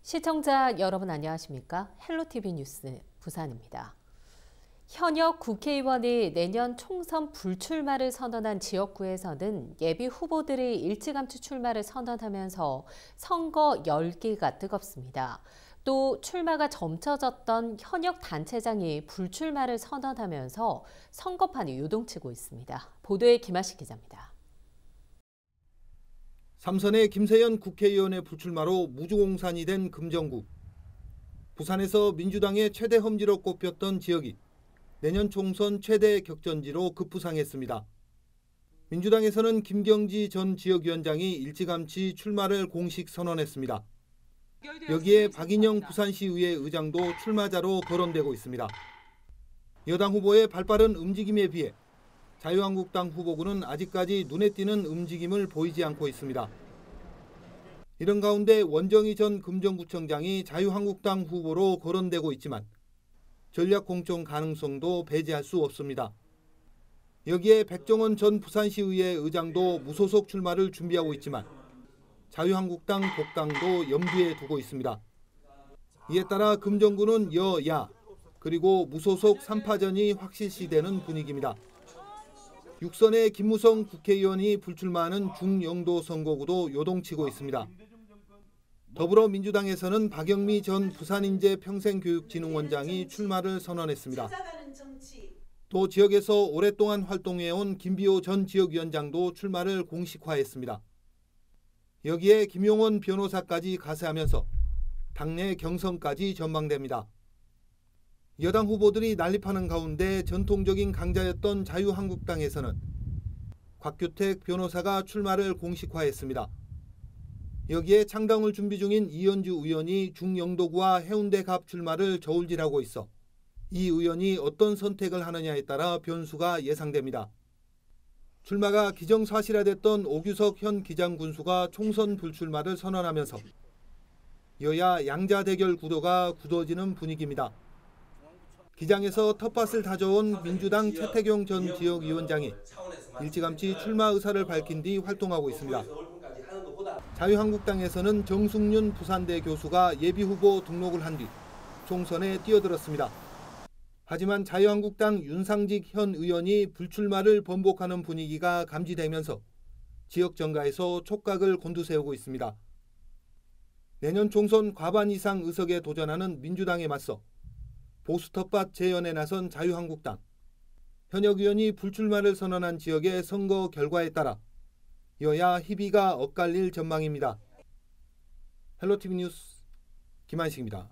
시청자 여러분 안녕하십니까? 헬로티비 뉴스 부산입니다. 현역 국회의원이 내년 총선 불출마를 선언한 지역구에서는 예비 후보들이 일찌감치 출마를 선언하면서 선거 열기가 뜨겁습니다. 또 출마가 점쳐졌던 현역 단체장이 불출마를 선언하면서 선거판이 요동치고 있습니다. 보도에 김하식 기자입니다. 삼선의 김세연 국회의원의 불출마로 무주공산이 된 금정구. 부산에서 민주당의 최대 험지로 꼽혔던 지역이 내년 총선 최대 격전지로 급부상했습니다. 민주당에서는 김경지 전 지역위원장이 일찌감치 출마를 공식 선언했습니다. 여기에 박인영 부산시의회 의장도 출마자로 거론되고 있습니다. 여당 후보의 발빠른 움직임에 비해 자유한국당 후보군은 아직까지 눈에 띄는 움직임을 보이지 않고 있습니다. 이런 가운데 원정희 전 금정구청장이 자유한국당 후보로 거론되고 있지만 전략 공천 가능성도 배제할 수 없습니다. 여기에 백종원 전 부산시의회 의장도 무소속 출마를 준비하고 있지만 자유한국당 복당도 염두에 두고 있습니다. 이에 따라 금정구는 여야 그리고 무소속 3파전이 확실시되는 분위기입니다. 육선의 김무성 국회의원이 불출마하는 중영도 선거구도 요동치고 있습니다. 더불어민주당에서는 박영미 전 부산인재평생교육진흥원장이 출마를 선언했습니다. 또 지역에서 오랫동안 활동해온 김비호 전 지역위원장도 출마를 공식화했습니다. 여기에 김용원 변호사까지 가세하면서 당내 경선까지 전망됩니다. 여당 후보들이 난립하는 가운데 전통적인 강자였던 자유한국당에서는 곽규택 변호사가 출마를 공식화했습니다. 여기에 창당을 준비 중인 이현주 의원이 중영도구와 해운대갑 출마를 저울질하고 있어 이 의원이 어떤 선택을 하느냐에 따라 변수가 예상됩니다. 출마가 기정사실화됐던 오규석 현 기장군수가 총선 불출마를 선언하면서 여야 양자 대결 구도가 굳어지는 분위기입니다. 기장에서 텃밭을 다져온 민주당 최태경 전 지역위원장이 일찌감치 출마 의사를 밝힌 뒤 활동하고 있습니다. 자유한국당에서는 정승윤 부산대 교수가 예비후보 등록을 한 뒤 총선에 뛰어들었습니다. 하지만 자유한국당 윤상직 현 의원이 불출마를 번복하는 분위기가 감지되면서 지역 정가에서 촉각을 곤두세우고 있습니다. 내년 총선 과반 이상 의석에 도전하는 민주당에 맞서 보수 텃밭 재연에 나선 자유한국당. 현역 의원이 불출마를 선언한 지역의 선거 결과에 따라 여야 희비가 엇갈릴 전망입니다. 헬로티비 뉴스 김한식입니다.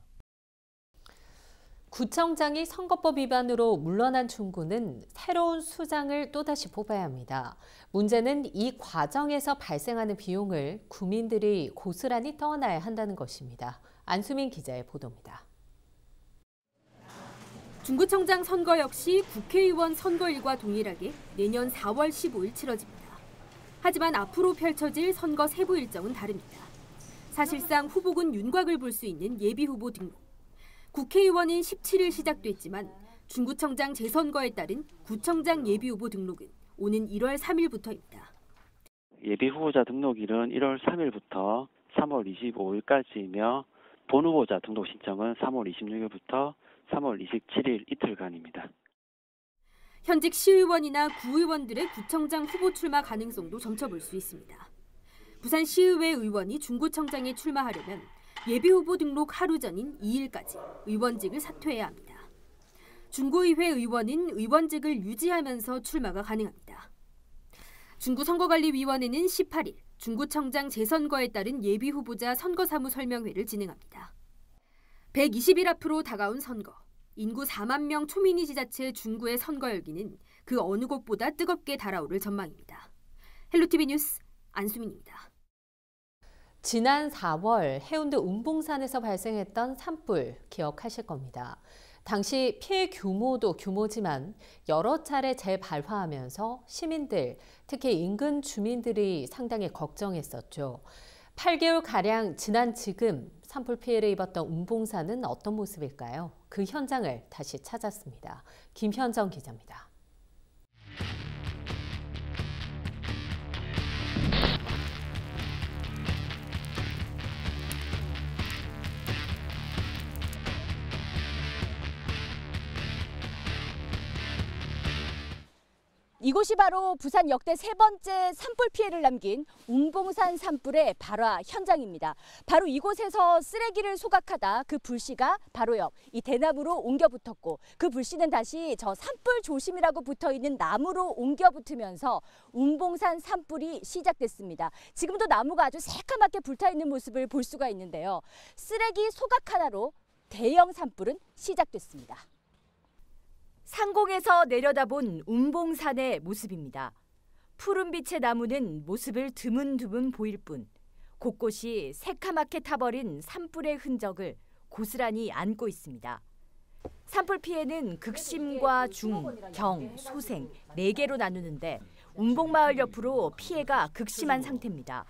구청장이 선거법 위반으로 물러난 중구는 새로운 수장을 또다시 뽑아야 합니다. 문제는 이 과정에서 발생하는 비용을 구민들이 고스란히 떠나야 한다는 것입니다. 안수민 기자의 보도입니다. 중구청장 선거 역시 국회의원 선거일과 동일하게 내년 4월 15일 치러집니다. 하지만 앞으로 펼쳐질 선거 세부 일정은 다릅니다. 사실상 후보군 윤곽을 볼 수 있는 예비후보 등록. 국회의원은 17일 시작됐지만 중구청장 재선거에 따른 구청장 예비후보 등록은 오는 1월 3일부터입니다. 예비후보자 등록일은 1월 3일부터 3월 25일까지이며 본후보자 등록 신청은 3월 26일부터 3월 27일 이틀간입니다. 현직 시의원이나 구의원들의 구청장 후보 출마 가능성도 점쳐볼 수 있습니다. 부산시의회 의원이 중구청장에 출마하려면 예비후보 등록 하루 전인 2일까지 의원직을 사퇴해야 합니다. 중구의회 의원은 의원직을 유지하면서 출마가 가능합니다. 중구선거관리위원회는 18일 중구청장 재선거에 따른 예비후보자 선거사무 설명회를 진행합니다. 120일 앞으로 다가온 선거. 인구 4만 명 초미니 지자체 중구의 선거 열기는 그 어느 곳보다 뜨겁게 달아오를 전망입니다. 헬로티비 뉴스 안수민입니다. 지난 4월 해운대 운봉산에서 발생했던 산불 기억하실 겁니다. 당시 피해 규모도 규모지만 여러 차례 재발화하면서 시민들, 특히 인근 주민들이 상당히 걱정했었죠. 8개월가량 지난 지금 산불 피해를 입었던 운봉산은 어떤 모습일까요? 그 현장을 다시 찾았습니다. 김현정 기자입니다. 이곳이 바로 부산 역대 세 번째 산불 피해를 남긴 운봉산 산불의 발화 현장입니다. 바로 이곳에서 쓰레기를 소각하다 그 불씨가 바로 이 대나무로 옮겨 붙었고 그 불씨는 다시 저 산불 조심이라고 붙어있는 나무로 옮겨 붙으면서 운봉산 산불이 시작됐습니다. 지금도 나무가 아주 새까맣게 불타있는 모습을 볼 수가 있는데요. 쓰레기 소각 하나로 대형 산불은 시작됐습니다. 상공에서 내려다본 운봉산의 모습입니다. 푸른빛의 나무는 모습을 드문드문 보일 뿐 곳곳이 새카맣게 타버린 산불의 흔적을 고스란히 안고 있습니다. 산불 피해는 극심과 중, 경, 소생 4개로 나누는데 운봉마을 옆으로 피해가 극심한 상태입니다.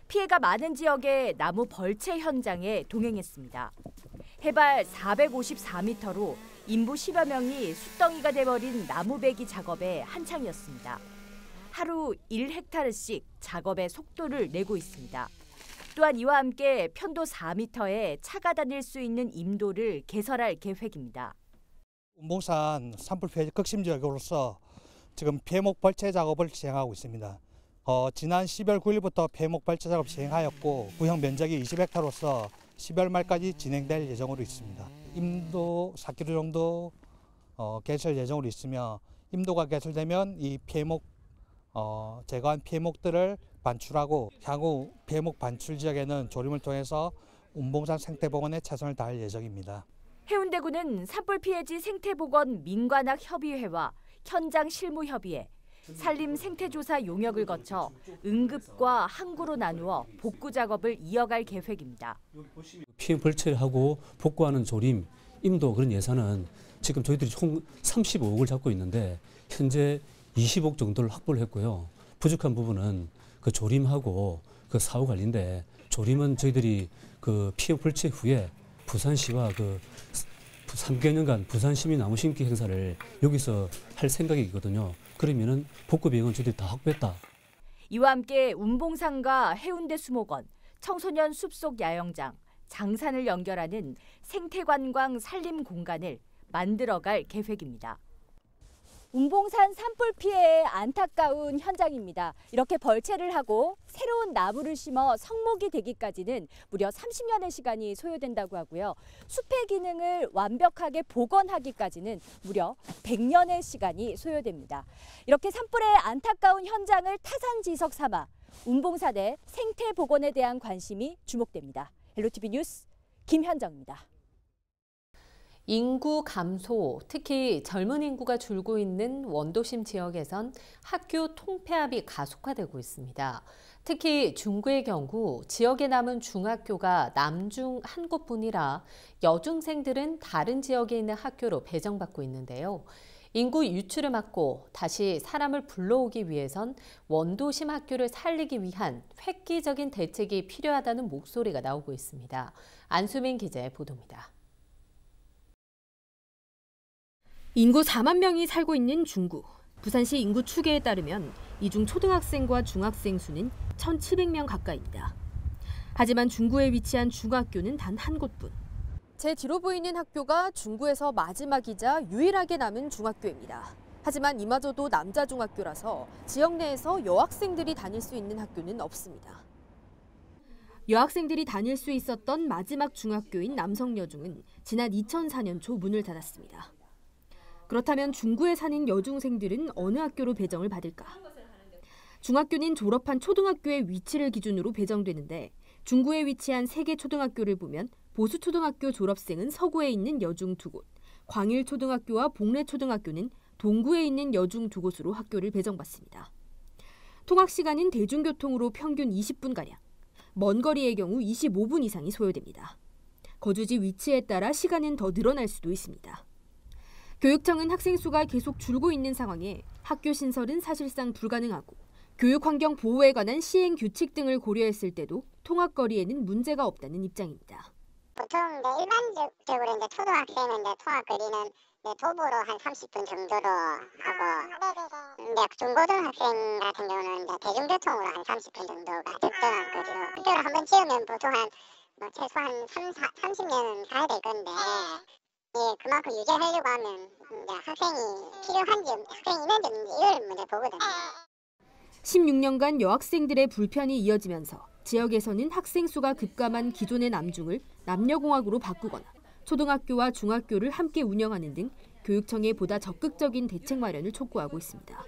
피해가 많은 지역의 나무 벌채 현장에 동행했습니다. 해발 454m로 인부 10여 명이 숫덩이가 돼버린 나무 베기 작업에 한창이었습니다. 하루 1헥타르씩 작업의 속도를 내고 있습니다. 또한 이와 함께 편도 4m에 차가 다닐 수 있는 임도를 개설할 계획입니다. 운봉산 산불 피해 극심 지역으로서 지금 폐목 벌채 작업을 시행하고 있습니다. 지난 12월 9일부터 폐목 벌채 작업 시행하였고 구형 면적이 20헥타로서 12월 말까지 진행될 예정으로 있습니다. 임도 4km 정도 개설 예정으로 있으며 임도가 개설되면 이 폐목 제거한 폐목들을 반출하고 향후 폐목 반출 지역에는 조림을 통해서 운봉산 생태복원에 최선을 다할 예정입니다. 해운대구는 산불 피해지 생태복원 민관학 협의회와 현장 실무협의회, 산림 생태조사 용역을 거쳐 응급과 항구로 나누어 복구 작업을 이어갈 계획입니다. 피해 벌채하고 복구하는 조림, 임도 그런 예산은 지금 저희들이 총 35억을 잡고 있는데 현재 20억 정도를 확보를 했고요. 부족한 부분은 그 조림하고 그 사후 관리인데 조림은 저희들이 그 피해 벌채 후에 부산시와 그 3개년간 부산 시민 나무 심기 행사를 여기서 할 생각이거든요. 그러면은 복구 비용은 저희들이 다 확보했다. 이와 함께 운봉산과 해운대 수목원, 청소년 숲속 야영장, 장산을 연결하는 생태관광 산림 공간을 만들어갈 계획입니다. 운봉산 산불 피해의 안타까운 현장입니다. 이렇게 벌채를 하고 새로운 나무를 심어 성목이 되기까지는 무려 30년의 시간이 소요된다고 하고요. 숲의 기능을 완벽하게 복원하기까지는 무려 100년의 시간이 소요됩니다. 이렇게 산불의 안타까운 현장을 타산지석 삼아 운봉산의 생태 복원에 대한 관심이 주목됩니다. 헬로티비 뉴스 김현정입니다. 인구 감소, 특히 젊은 인구가 줄고 있는 원도심 지역에선 학교 통폐합이 가속화되고 있습니다. 특히 중구의 경우 지역에 남은 중학교가 남중 한 곳뿐이라 여중생들은 다른 지역에 있는 학교로 배정받고 있는데요. 인구 유출을 막고 다시 사람을 불러오기 위해선 원도심 학교를 살리기 위한 획기적인 대책이 필요하다는 목소리가 나오고 있습니다. 안수민 기자의 보도입니다. 인구 4만 명이 살고 있는 중구. 부산시 인구 추계에 따르면 이 중 초등학생과 중학생 수는 1,700명 가까이입니다. 하지만 중구에 위치한 중학교는 단 한 곳뿐. 제 뒤로 보이는 학교가 중구에서 마지막이자 유일하게 남은 중학교입니다. 하지만 이마저도 남자 중학교라서 지역 내에서 여학생들이 다닐 수 있는 학교는 없습니다. 여학생들이 다닐 수 있었던 마지막 중학교인 남성여중은 지난 2004년 초 문을 닫았습니다. 그렇다면 중구에 사는 여중생들은 어느 학교로 배정을 받을까? 중학교는 졸업한 초등학교의 위치를 기준으로 배정되는데 중구에 위치한 3개 초등학교를 보면 보수초등학교 졸업생은 서구에 있는 여중 2곳, 광일초등학교와 복례초등학교는 동구에 있는 여중 2곳으로 학교를 배정받습니다. 통학 시간은 대중교통으로 평균 20분가량, 먼 거리의 경우 25분 이상이 소요됩니다. 거주지 위치에 따라 시간은 더 늘어날 수도 있습니다. 교육청은 학생 수가 계속 줄고 있는 상황에 학교 신설은 사실상 불가능하고 교육환경 보호에 관한 시행 규칙 등을 고려했을 때도 통학거리에는 문제가 없다는 입장입니다. 보통 일반적으로 초등학생은 통학거리는 도보로 한 30분 정도로 하고, 중고등학생 같은 경우는 대중교통으로 한 30분 정도가 적당한 거리로. 학교를 한번 지으면 보통 최소한 30년은 가야 될 건데 예, 그만큼 유지하려고 하면 이제 학생이 필요한지 학생이 있는지 없는지 이걸 먼저 보거든요. 16년간 여학생들의 불편이 이어지면서 지역에서는 학생 수가 급감한 기존의 남중을 남녀공학으로 바꾸거나 초등학교와 중학교를 함께 운영하는 등 교육청에 보다 적극적인 대책 마련을 촉구하고 있습니다.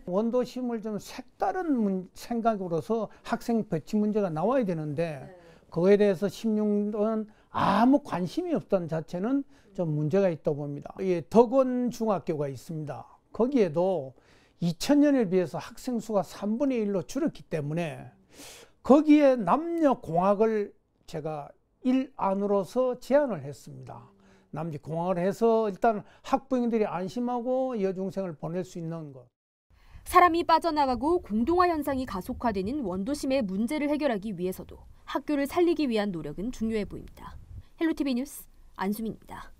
원도심을 좀 색다른 생각으로서 학생 배치 문제가 나와야 되는데 그거에 대해서 16년 아무 관심이 없던 자체는 좀 문제가 있다고 봅니다. 덕원 중학교가 있습니다. 거기에도 2000년에 비해서 학생 수가 3분의 1로 줄었기 때문에 거기에 남녀 공학을 제가 일안으로서 제안을 했습니다. 남녀 공학을 해서 일단 학부형들이 안심하고 여중생을 보낼 수 있는 것. 사람이 빠져나가고 공동화 현상이 가속화되는 원도심의 문제를 해결하기 위해서도 학교를 살리기 위한 노력은 중요해 보입니다. 헬로티비 뉴스 안수민입니다.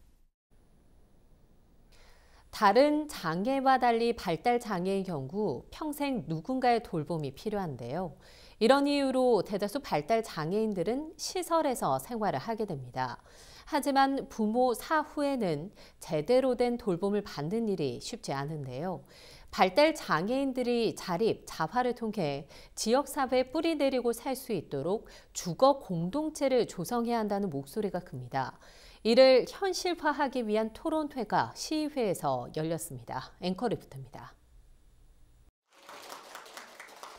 다른 장애와 달리 발달 장애의 경우 평생 누군가의 돌봄이 필요한데요. 이런 이유로 대다수 발달 장애인들은 시설에서 생활을 하게 됩니다. 하지만 부모 사후에는 제대로 된 돌봄을 받는 일이 쉽지 않은데요. 발달 장애인들이 자립, 자활을 통해 지역사회에 뿌리 내리고 살 수 있도록 주거 공동체를 조성해야 한다는 목소리가 큽니다. 이를 현실화하기 위한 토론회가 시의회에서 열렸습니다. 앵커 리포트입니다.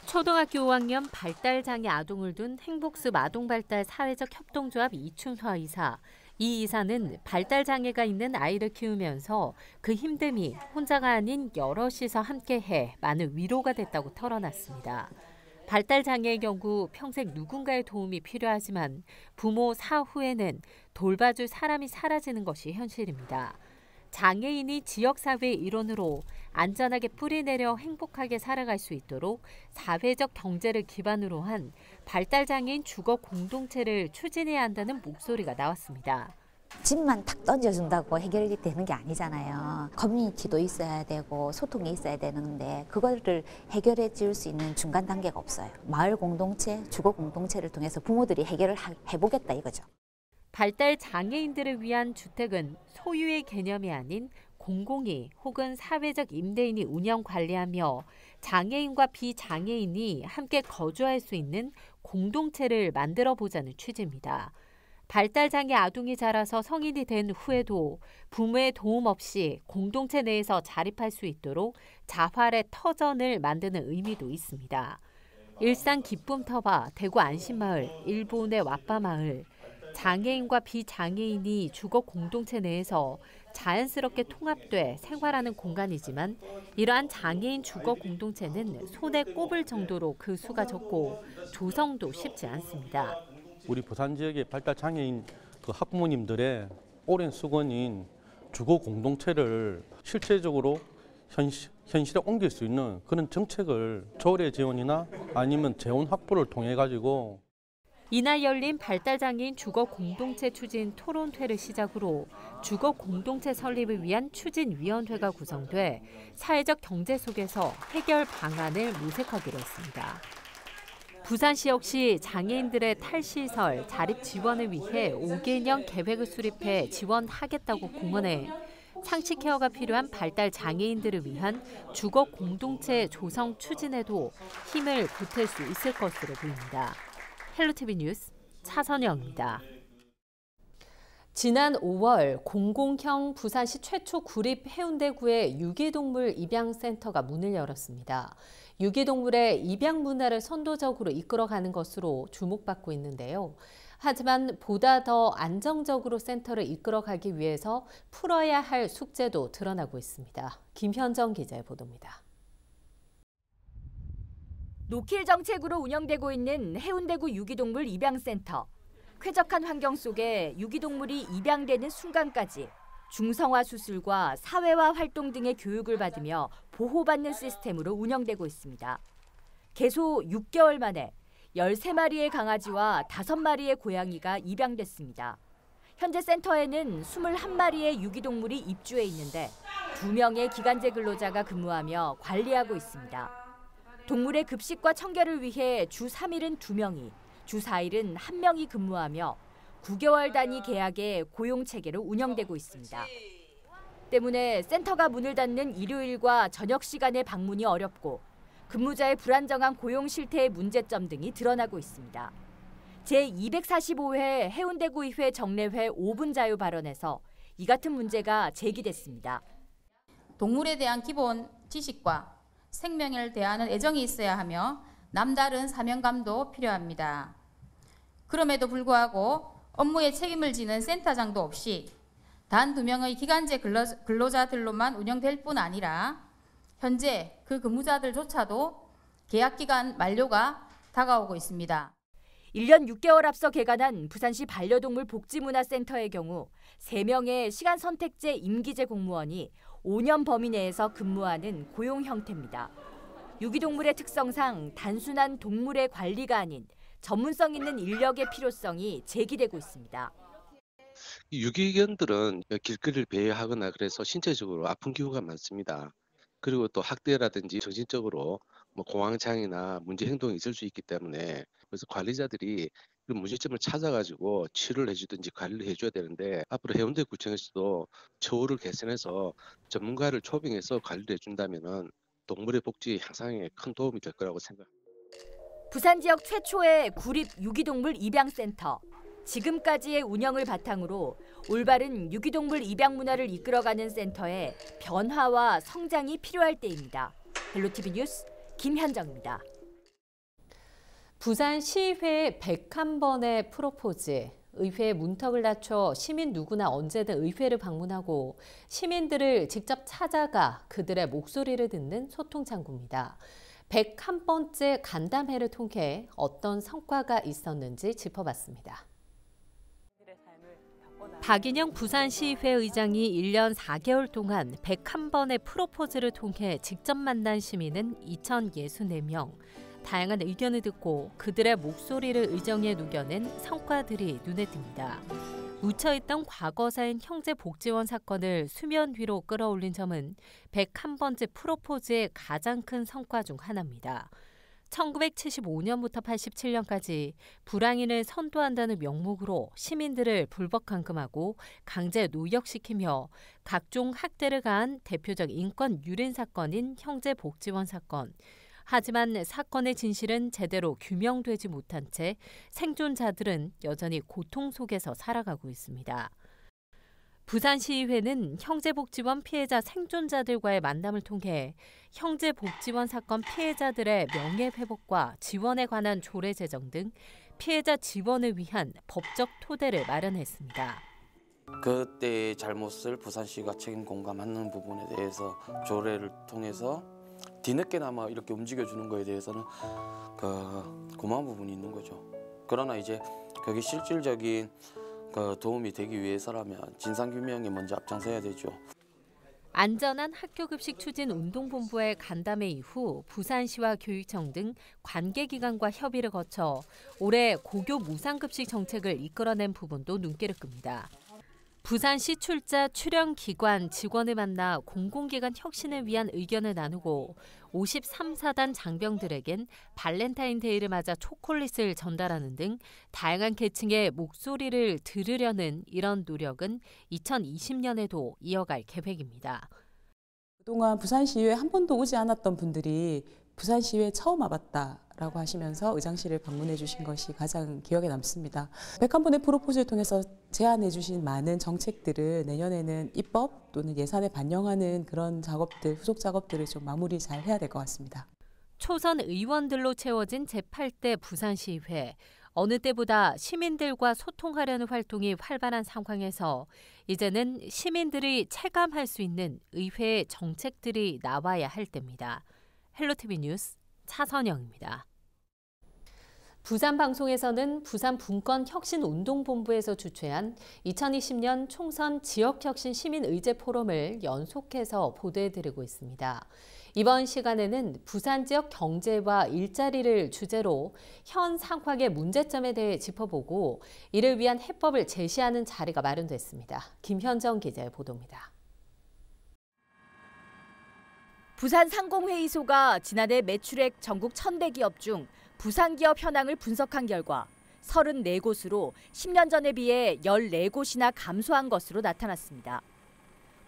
초등학교 5학년 발달장애 아동을 둔 행복숲 아동발달 사회적 협동조합 이춘화 이사. 이 이사는 발달장애가 있는 아이를 키우면서 그 힘듦이 혼자가 아닌 여럿이서 함께해 많은 위로가 됐다고 털어놨습니다. 발달장애의 경우 평생 누군가의 도움이 필요하지만 부모 사후에는 돌봐줄 사람이 사라지는 것이 현실입니다. 장애인이 지역사회의 일원으로 안전하게 뿌리내려 행복하게 살아갈 수 있도록 사회적 경제를 기반으로 한 발달장애인 주거 공동체를 추진해야 한다는 목소리가 나왔습니다. 집만 탁 던져준다고 해결이 되는 게 아니잖아요. 커뮤니티도 있어야 되고 소통이 있어야 되는데 그거를 해결해 줄 수 있는 중간 단계가 없어요. 마을 공동체, 주거 공동체를 통해서 부모들이 해결을 해보겠다 이거죠. 발달 장애인들을 위한 주택은 소유의 개념이 아닌 공공이 혹은 사회적 임대인이 운영 관리하며 장애인과 비장애인이 함께 거주할 수 있는 공동체를 만들어 보자는 취지입니다. 발달장애 아동이 자라서 성인이 된 후에도 부모의 도움 없이 공동체 내에서 자립할 수 있도록 자활의 터전을 만드는 의미도 있습니다. 일산 기쁨터바, 대구 안심마을, 일본의 왓바마을, 장애인과 비장애인이 주거 공동체 내에서 자연스럽게 통합돼 생활하는 공간이지만 이러한 장애인 주거 공동체는 손에 꼽을 정도로 그 수가 적고 조성도 쉽지 않습니다. 우리 부산 지역의 발달 장애인 학부모님들의 오랜 수건인 주거 공동체를 실제적으로 현실에 옮길 수 있는 그런 정책을 조례 지원이나 아니면 재원 확보를 통해 가지고 이날 열린 발달장애인 주거 공동체 추진 토론회를 시작으로 주거 공동체 설립을 위한 추진위원회가 구성돼 사회적 경제 속에서 해결 방안을 모색하기로 했습니다. 부산시 역시 장애인들의 탈시설, 자립 지원을 위해 5개년 계획을 수립해 지원하겠다고 공언해 상시 케어가 필요한 발달 장애인들을 위한 주거 공동체 조성 추진에도 힘을 보탤 수 있을 것으로 보입니다. 헬로티비 뉴스 차선영입니다. 지난 5월 공공형 부산시 최초 구립 해운대구의 유기동물 입양센터가 문을 열었습니다. 유기동물의 입양 문화를 선도적으로 이끌어가는 것으로 주목받고 있는데요. 하지만 보다 더 안정적으로 센터를 이끌어가기 위해서 풀어야 할 숙제도 드러나고 있습니다. 김현정 기자의 보도입니다. 노킬 정책으로 운영되고 있는 해운대구 유기동물 입양센터. 쾌적한 환경 속에 유기동물이 입양되는 순간까지 중성화 수술과 사회화 활동 등의 교육을 받으며 보호받는 시스템으로 운영되고 있습니다. 개소 6개월 만에 13마리의 강아지와 5마리의 고양이가 입양됐습니다. 현재 센터에는 21마리의 유기동물이 입주해 있는데 2명의 기간제 근로자가 근무하며 관리하고 있습니다. 동물의 급식과 청결을 위해 주 3일은 2명이, 주 4일은 1명이 근무하며 9개월 단위 계약의 고용 체계로 운영되고 있습니다. 때문에 센터가 문을 닫는 일요일과 저녁 시간에 방문이 어렵고 근무자의 불안정한 고용 실태의 문제점 등이 드러나고 있습니다. 제245회 해운대구의회 정례회 5분 자유 발언에서 이 같은 문제가 제기됐습니다. 동물에 대한 기본 지식과 생명을 대하는 애정이 있어야 하며 남다른 사명감도 필요합니다. 그럼에도 불구하고 업무에 책임을 지는 센터장도 없이 단 2명의 기간제 근로자들로만 운영될 뿐 아니라 현재 그 근무자들조차도 계약기간 만료가 다가오고 있습니다. 1년 6개월 앞서 개관한 부산시 반려동물 복지문화센터의 경우 3명의 시간 선택제 임기제 공무원이 5년 범위 내에서 근무하는 고용 형태입니다. 유기동물의 특성상 단순한 동물의 관리가 아닌 전문성 있는 인력의 필요성이 제기되고 있습니다. 유기견들은 길거리를 배회하거나 그래서 신체적으로 아픈 경우가 많습니다. 그리고 또 학대라든지 정신적으로 공황장애나 문제 행동이 있을 수 있기 때문에 그래서 관리자들이 그 문제점을 찾아가지고 치료를 해주든지 관리를 해줘야 되는데 앞으로 해운대구청에서도 처우를 개선해서 전문가를 초빙해서 관리를 해준다면은 동물의 복지 향상에 큰 도움이 될 거라고 생각합니다. 부산 지역 최초의 구립 유기동물 입양센터. 지금까지의 운영을 바탕으로 올바른 유기동물 입양 문화를 이끌어가는 센터에 변화와 성장이 필요할 때입니다. 헬로티비 뉴스 김현정입니다. 부산시의회 101번의 프로포즈. 의회 문턱을 낮춰 시민 누구나 언제든 의회를 방문하고 시민들을 직접 찾아가 그들의 목소리를 듣는 소통 창구입니다. 101번째 간담회를 통해 어떤 성과가 있었는지 짚어봤습니다. 박인영 부산시의회 의장이 1년 4개월 동안 101번의 프로포즈를 통해 직접 만난 시민은 2,064명. 다양한 의견을 듣고 그들의 목소리를 의정에 녹여낸 성과들이 눈에 띕니다. 묻혀있던 과거사인 형제복지원 사건을 수면 위로 끌어올린 점은 101번째 프로포즈의 가장 큰 성과 중 하나입니다. 1975년부터 87년까지 불황인을 선도한다는 명목으로 시민들을 불법 감금하고 강제 노역시키며 각종 학대를 가한 대표적 인권 유린 사건인 형제복지원 사건. 하지만 사건의 진실은 제대로 규명되지 못한 채 생존자들은 여전히 고통 속에서 살아가고 있습니다. 부산시의회는 형제복지원 피해자 생존자들과의 만남을 통해 형제복지원 사건 피해자들의 명예회복과 지원에 관한 조례 제정 등 피해자 지원을 위한 법적 토대를 마련했습니다. 그때의 잘못을 부산시가 책임 공감하는 부분에 대해서 조례를 통해서 뒤늦게나마 이렇게 움직여주는 거에 대해서는 고마운 부분이 있는 거죠. 그러나 이제 그게 실질적인 도움이 되기 위해서라면 진상규명에 먼저 앞장서야 되죠. 안전한 학교급식 추진 운동본부의 간담회 이후 부산시와 교육청 등 관계기관과 협의를 거쳐 올해 고교 무상급식 정책을 이끌어낸 부분도 눈길을 끕니다. 부산시 출자 출연기관 직원을 만나 공공기관 혁신을 위한 의견을 나누고 53사단 장병들에겐 발렌타인데이를 맞아 초콜릿을 전달하는 등 다양한 계층의 목소리를 들으려는 이런 노력은 2020년에도 이어갈 계획입니다. 그동안 부산시의회에 한 번도 오지 않았던 분들이 부산시의회에 처음 와봤다라고 하시면서 의장실을 방문해 주신 것이 가장 기억에 남습니다. 101번의 프로포즈를 통해서 제안해 주신 많은 정책들을 내년에는 입법 또는 예산에 반영하는 그런 작업들, 후속 작업들을 좀 마무리 잘 해야 될 것 같습니다. 초선 의원들로 채워진 제8대 부산시의회. 어느 때보다 시민들과 소통하려는 활동이 활발한 상황에서 이제는 시민들이 체감할 수 있는 의회의 정책들이 나와야 할 때입니다. 헬로티비 뉴스 차선영입니다. 부산방송에서는 부산분권혁신운동본부에서 주최한 2020년 총선 지역혁신 시민의제 포럼을 연속해서 보도해드리고 있습니다. 이번 시간에는 부산 지역 경제와 일자리를 주제로 현 상황의 문제점에 대해 짚어보고 이를 위한 해법을 제시하는 자리가 마련됐습니다. 김현정 기자의 보도입니다. 부산상공회의소가 지난해 매출액 전국 1,100기업 중 부산기업 현황을 분석한 결과 34곳으로 10년 전에 비해 14곳이나 감소한 것으로 나타났습니다.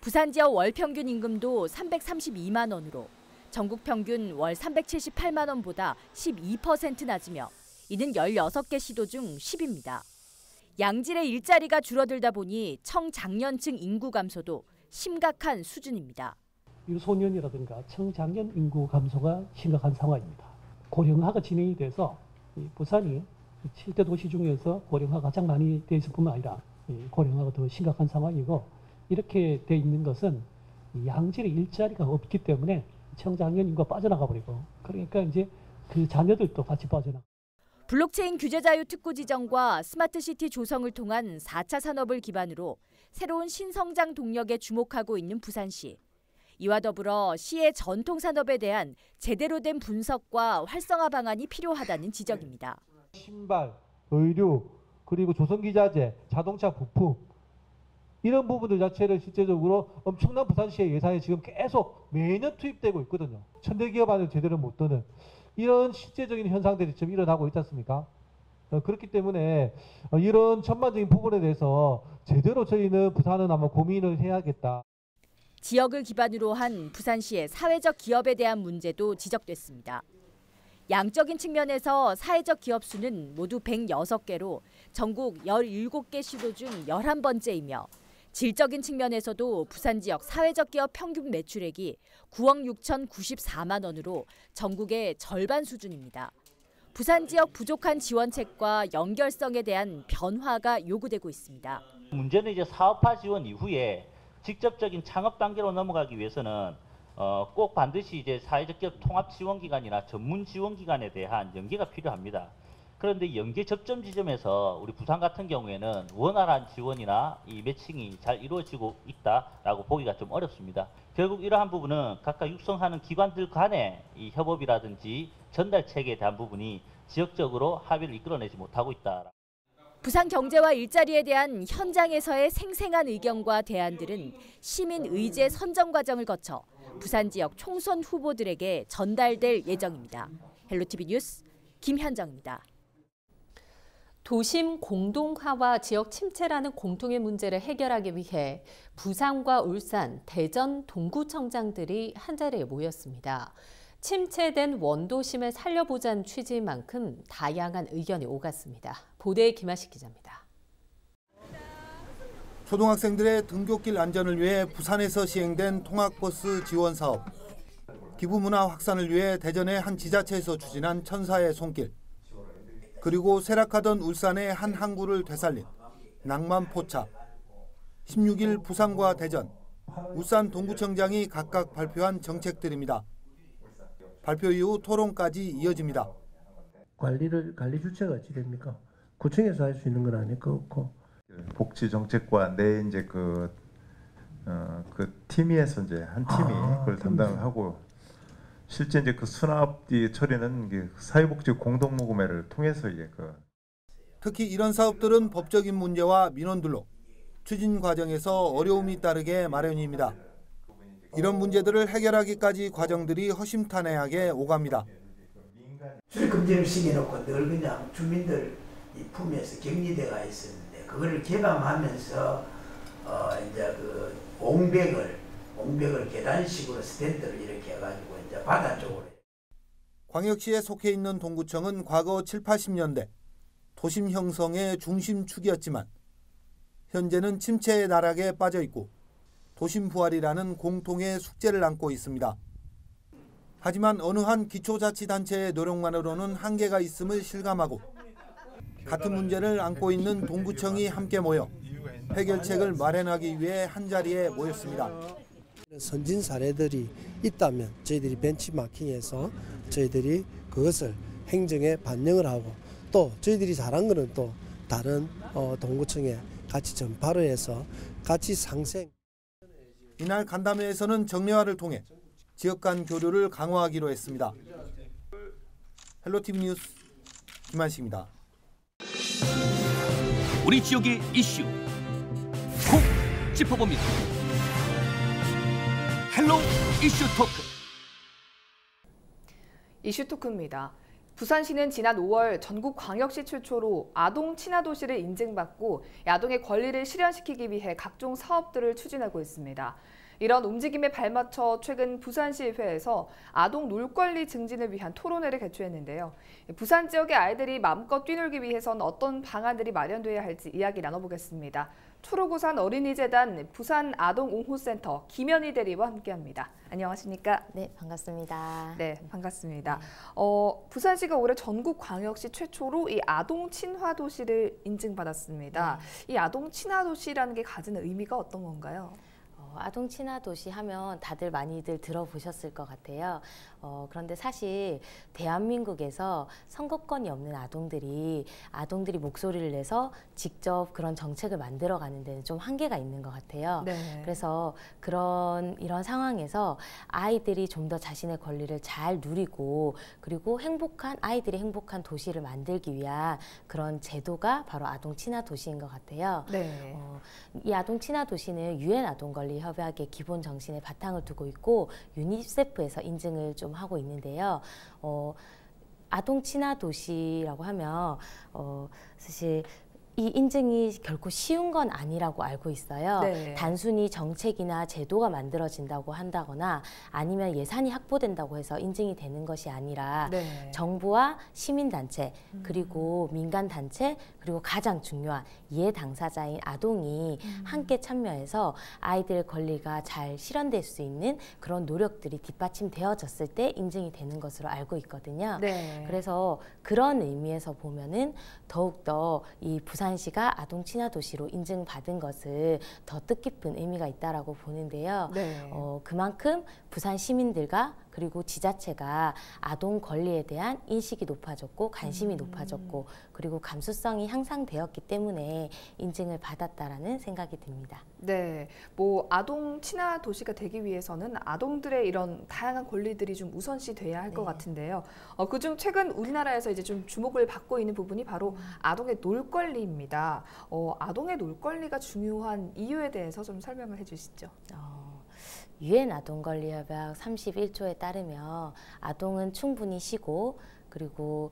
부산 지역 월 평균 임금도 332만 원으로 전국 평균 월 378만 원보다 12% 낮으며 이는 16개 시도 중 10입니다. 양질의 일자리가 줄어들다 보니 청장년층 인구 감소도 심각한 수준입니다. 유소년이라든가 청장년 인구 감소가 심각한 상황입니다. 고령화가 진행이 돼서 부산이 7대 도시 중에서 고령화가 가장 많이 돼 있을 뿐만 아니라 고령화가 더 심각한 상황이고, 이렇게 돼 있는 것은 양질의 일자리가 없기 때문에 청장년 인구가 빠져나가 버리고, 그러니까 이제 그 자녀들도 같이 빠져나가. 블록체인 규제자유 특구 지정과 스마트시티 조성을 통한 4차 산업을 기반으로 새로운 신성장 동력에 주목하고 있는 부산시. 이와 더불어 시의 전통 산업에 대한 제대로 된 분석과 활성화 방안이 필요하다는 지적입니다. 신발, 의류, 그리고 조선기자재, 자동차 부품 이런 부분들 자체를 실제적으로 엄청난 부산시의 예산이 지금 계속 매년 투입되고 있거든요. 천대기업 안을 제대로 못 드는 이런 실제적인 현상들이 지금 일어나고 있지 않습니까? 그렇기 때문에 이런 전반적인 부분에 대해서 제대로 저희는 부산은 아마 고민을 해야겠다. 지역을 기반으로 한 부산시의 사회적 기업에 대한 문제도 지적됐습니다. 양적인 측면에서 사회적 기업 수는 모두 106개로 전국 17개 시도 중 11번째이며 질적인 측면에서도 부산 지역 사회적 기업 평균 매출액이 9억 6,094만 원으로 전국의 절반 수준입니다. 부산 지역 부족한 지원책과 연결성에 대한 변화가 요구되고 있습니다. 문제는 이제 사업화 지원 이후에 직접적인 창업 단계로 넘어가기 위해서는 꼭 반드시 이제 사회적 기업 통합 지원 기관이나 전문 지원 기관에 대한 연계가 필요합니다. 그런데 연계 접점 지점에서 우리 부산 같은 경우에는 원활한 지원이나 이 매칭이 잘 이루어지고 있다라고 보기가 좀 어렵습니다. 결국 이러한 부분은 각각 육성하는 기관들 간의 이 협업이라든지 전달 체계에 대한 부분이 지역적으로 합의를 이끌어내지 못하고 있다. 부산 경제와 일자리에 대한 현장에서의 생생한 의견과 대안들은 시민 의제 선정 과정을 거쳐 부산 지역 총선 후보들에게 전달될 예정입니다. 헬로티비 뉴스 김현정입니다. 도심 공동화와 지역 침체라는 공통의 문제를 해결하기 위해 부산과 울산, 대전, 동구청장들이 한자리에 모였습니다. 침체된 원도심을 살려보자는 취지인 만큼 다양한 의견이 오갔습니다. 보도의 김하식 기자입니다. 초등학생들의 등굣길 안전을 위해 부산에서 시행된 통학버스 지원 사업. 기부 문화 확산을 위해 대전의 한 지자체에서 추진한 천사의 손길. 그리고 쇠락하던 울산의 한 항구를 되살린 낭만 포차. 16일 부산과 대전, 울산 동구청장이 각각 발표한 정책들입니다. 발표 이후 토론까지 이어집니다. 관리 주체가 어찌 됩니까? 구청에서 할 수 있는 건 아닐 것 같고. 복지 정책과 내 이제 그 팀위에서 이제 한 팀이 그걸 담당을 하고, 실제 이제 그 수납비 처리는 사회복지 공동모금회를 통해서 이제 특히 이런 사업들은 법적인 문제와 민원들로 추진 과정에서 어려움이 따르게 마련입니다. 이런 문제들을 해결하기까지 과정들이 허심탄회하게 오갑니다. 출입금지를 시켜놓고 늘 그냥 주민들 이 품에서 격리돼가 있었는데, 그거를 개방하면서 이제 그 옹벽을 계단식으로 스탠드를 이렇게 해가지고 이제 바다 쪽으로. 광역시에 속해 있는 동구청은 과거 7, 80년대 도심 형성의 중심축이었지만 현재는 침체의 나락에 빠져 있고 도심 부활이라는 공통의 숙제를 안고 있습니다. 하지만 어느 한 기초자치단체의 노력만으로는 한계가 있음을 실감하고 같은 문제를 안고 있는 동구청이 함께 모여 해결책을 마련하기 위해 한자리에 모였습니다. 선진 사례들이 있다면 저희들이 벤치마킹해서 저희들이 그것을 행정에 반영을 하고, 또 저희들이 잘한 거는 또 다른 동구청에 같이 전파를 해서 같이 상생. 이날 간담회에서는 정례화를 통해 지역 간 교류를 강화하기로 했습니다. 헬로티비 뉴스 김한식입니다. 우리 지역의 이슈 콕 짚어봅니다. 헬로 이슈 토크. 이슈 토크입니다. 부산시는 지난 5월 전국광역시 최초로 아동 친화도시를 인증받고 아동의 권리를 실현시키기 위해 각종 사업들을 추진하고 있습니다. 이런 움직임에 발맞춰 최근 부산시의회에서 아동 놀권리 증진을 위한 토론회를 개최했는데요. 부산 지역의 아이들이 마음껏 뛰놀기 위해선 어떤 방안들이 마련돼야 할지 이야기 나눠보겠습니다. 초록우산 어린이재단 부산아동옹호센터 김연희 대리와 함께합니다. 안녕하십니까? 네, 반갑습니다. 네, 반갑습니다. 부산시가 올해 전국광역시 최초로 이 아동 친화 도시를 인증받았습니다. 이 아동 친화 도시라는 게 가지는 의미가 어떤 건가요? 아동 친화 도시 하면 다들 많이들 들어보셨을 것 같아요. 그런데 사실 대한민국에서 선거권이 없는 아동들이 목소리를 내서 직접 그런 정책을 만들어가는 데는 좀 한계가 있는 것 같아요. 네. 그래서 이런 상황에서 아이들이 좀 더 자신의 권리를 잘 누리고 그리고 아이들이 행복한 도시를 만들기 위한 그런 제도가 바로 아동 친화 도시인 것 같아요. 네. 이 아동 친화 도시는 유엔 아동 권리 협약의 기본 정신에 바탕을 두고 있고 유니세프에서 인증을 좀 하고 있는데요. 아동 친화 도시라고 하면 사실 이 인증이 결코 쉬운 건 아니라고 알고 있어요. 네. 단순히 정책이나 제도가 만들어진다고 한다거나 아니면 예산이 확보된다고 해서 인증이 되는 것이 아니라 네. 정부와 시민단체 그리고 민간단체 그리고 가장 중요한 이해 당사자인 아동이 함께 참여해서 아이들의 권리가 잘 실현될 수 있는 그런 노력들이 뒷받침되어졌을 때 인증이 되는 것으로 알고 있거든요. 네. 그래서 그런 의미에서 보면은 더욱더 이 부산시가 아동 친화 도시로 인증받은 것을 더 뜻깊은 의미가 있다라고 보는데요. 네. 그만큼 부산 시민들과 그리고 지자체가 아동 권리에 대한 인식이 높아졌고 관심이 높아졌고 그리고 감수성이 향상되었기 때문에 인증을 받았다라는 생각이 듭니다. 네, 아동 친화 도시가 되기 위해서는 아동들의 이런 다양한 권리들이 좀 우선시 돼야 할 것 같은데요. 그중 최근 우리나라에서 이제 좀 주목을 받고 있는 부분이 바로 아동의 놀 권리입니다. 아동의 놀 권리가 중요한 이유에 대해서 좀 설명을 해주시죠. 유엔 아동권리협약 31조에 따르면 아동은 충분히 쉬고 그리고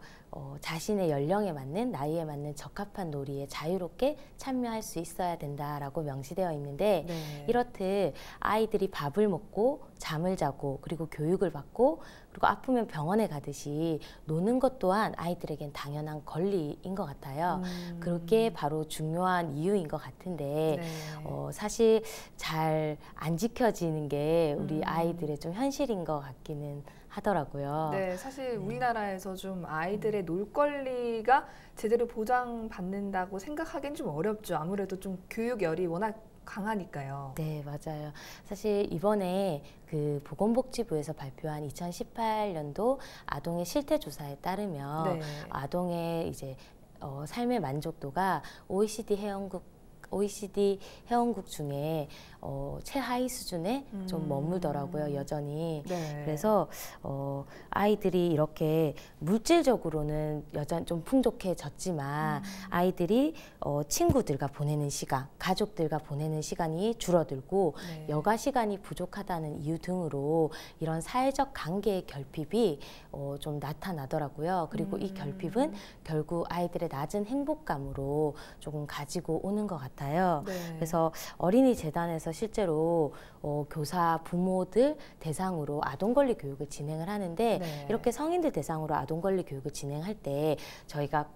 자신의 연령에 맞는 나이에 맞는 적합한 놀이에 자유롭게 참여할 수 있어야 된다라고 명시되어 있는데 네. 이렇듯 아이들이 밥을 먹고 잠을 자고 그리고 교육을 받고 그리고 아프면 병원에 가듯이 노는 것 또한 아이들에겐 당연한 권리인 것 같아요. 그렇게 바로 중요한 이유인 것 같은데 네. 사실 잘 안 지켜지는 게 우리 아이들의 좀 현실인 것 같기는 하더라고요. 네, 사실 우리나라에서 좀 아이들의 놀 권리가 제대로 보장받는다고 생각하기는 좀 어렵죠. 아무래도 좀 교육열이 워낙 강하니까요. 네, 맞아요. 사실 이번에 그 보건복지부에서 발표한 2018년도 아동의 실태조사에 따르면 네. 아동의 이제 삶의 만족도가 OECD 회원국 중에 최하위 수준에 좀 머물더라고요, 여전히. 네. 그래서 아이들이 이렇게 물질적으로는 여전히 좀 풍족해졌지만 아이들이 친구들과 보내는 시간, 가족들과 보내는 시간이 줄어들고 네. 여가 시간이 부족하다는 이유 등으로 이런 사회적 관계의 결핍이 좀 나타나더라고요. 그리고 이 결핍은 결국 아이들의 낮은 행복감으로 조금 가지고 오는 것 같아요. 네. 그래서 어린이 재단에서 실제로 교사, 부모들 대상으로 아동권리 교육을 진행을 하는데 네. 이렇게 성인들 대상으로 아동권리 교육을 진행할 때 저희가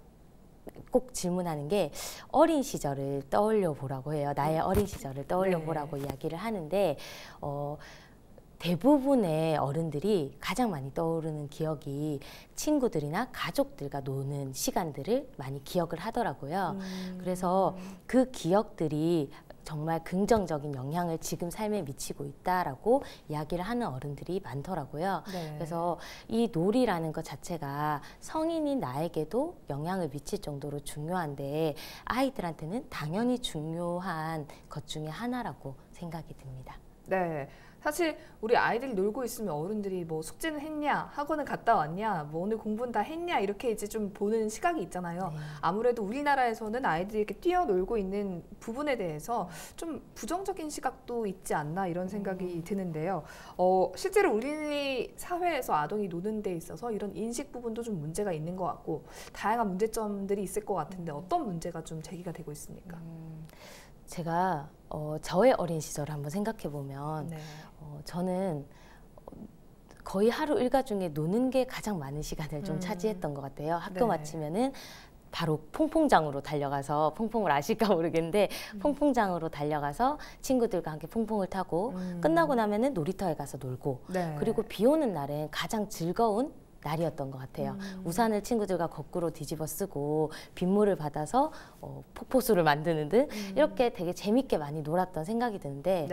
꼭 질문하는 게 어린 시절을 떠올려 보라고 해요. 나의 어린 시절을 떠올려 보라고 이야기를 하는데 대부분의 어른들이 가장 많이 떠오르는 기억이 친구들이나 가족들과 노는 시간들을 많이 기억을 하더라고요. 그래서 그 기억들이 정말 긍정적인 영향을 지금 삶에 미치고 있다라고 이야기를 하는 어른들이 많더라고요. 네. 그래서 이 놀이라는 것 자체가 성인인 나에게도 영향을 미칠 정도로 중요한데 아이들한테는 당연히 중요한 것 중에 하나라고 생각이 듭니다. 네. 사실 우리 아이들이 놀고 있으면 어른들이 뭐 숙제는 했냐, 학원은 갔다 왔냐, 뭐 오늘 공부는 다 했냐 이렇게 이제 좀 보는 시각이 있잖아요. 아무래도 우리나라에서는 아이들이 이렇게 뛰어놀고 있는 부분에 대해서 좀 부정적인 시각도 있지 않나 이런 생각이 드는데요. 실제로 우리 사회에서 아동이 노는 데 있어서 이런 인식 부분도 좀 문제가 있는 것 같고 다양한 문제점들이 있을 것 같은데 어떤 문제가 좀 제기가 되고 있습니까? 제가 저의 어린 시절을 한번 생각해 보면 저는 거의 하루 일과 중에 노는 게 가장 많은 시간을 좀 차지했던 것 같아요. 학교 마치면은 바로 퐁퐁장으로 달려가서, 퐁퐁을 아실까 모르겠는데 퐁퐁장으로 달려가서 친구들과 함께 퐁퐁을 타고 끝나고 나면은 놀이터에 가서 놀고 그리고 비 오는 날은 가장 즐거운 날이었던 것 같아요. 우산을 친구들과 거꾸로 뒤집어 쓰고 빗물을 받아서 폭포수를 만드는 등 이렇게 되게 재밌게 많이 놀았던 생각이 드는데